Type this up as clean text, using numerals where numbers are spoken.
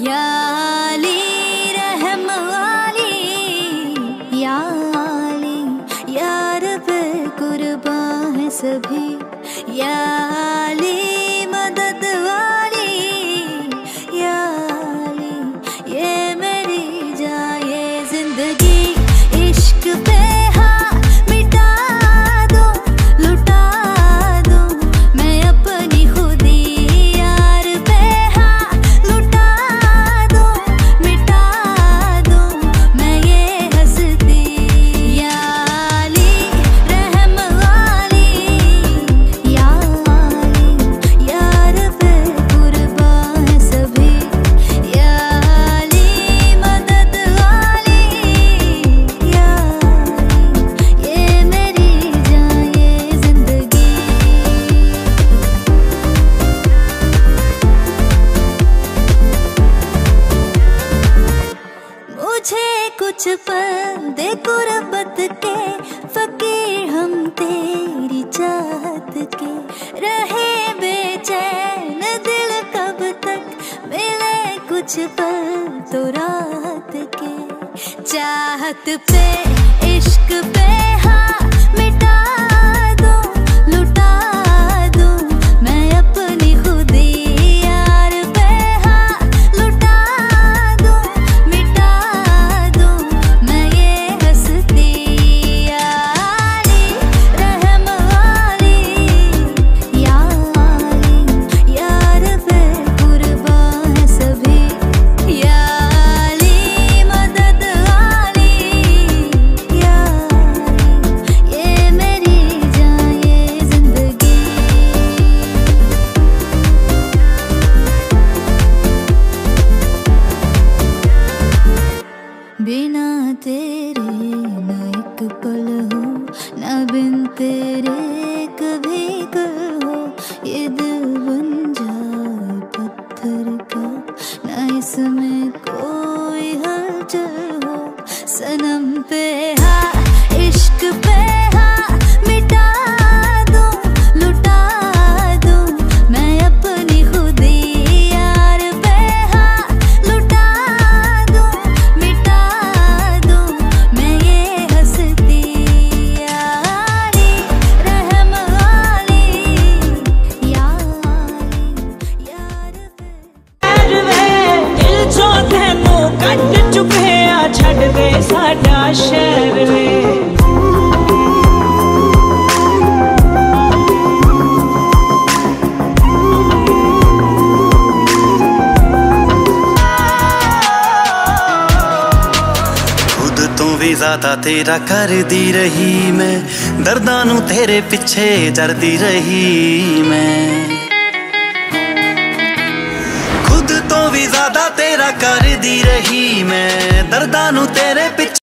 याली रहम वाली, याली यार पे कुर्बान है सभी, याली मदद वाली, याली ये मेरी जान ये जिंदगी। इश्क पे हाँ मिटा दो, लुटा दो मैं अपनी खुदी, यार पे हाँ लुटा दो, मिटा दो मैं ये हंसती। याली रहम वाली, याली यार पे कुर्बान है सभी, याली मदद वाली, याली ये मेरी जान ये जिंदगी। मुझे कुछ पल दे गुर्बत के, फकीर हम तेरी चाहत के, रहे बेचैन दिल कब तक, मिले कुछ पल तो रात के। चाहत पे इश्क पे हाँ मिटा दो, लुटा दो मैं अपनी खुदी, यार पे हाँ लुटा दो, मिटा दो मैं ये हंसती। याली रहम वाली, याली यार पे कुर्बान है सभी, याली मदद वाली, याली ये मेरी जान ये जिंदगी। बिना तेरे न एक पल हो, न बिन तेरे कभी कल हो, ये दिल बन जाए पत्थर का, न इसमें कोई हलचल हो। सनम पे हाँ इश्क पे हाँ मिटा दो, लुटा दो मैं अपनी खुदी, यार पे हाँ लुटा दो, मिटा दो मैं ये हंसती। याली रहम वाली, याली यार पे दिल चो तेनू कट चुके आ, छड़ दे साडा शहर वे। खुद तो भी ज्यादा तेरा कर दी रही मैं, दर्दां नू तेरे पिछे जरदी रही मैं। खुद तो भी ज्यादा तेरा कर दी रही मैं, दर्दां नू तेरे पिछे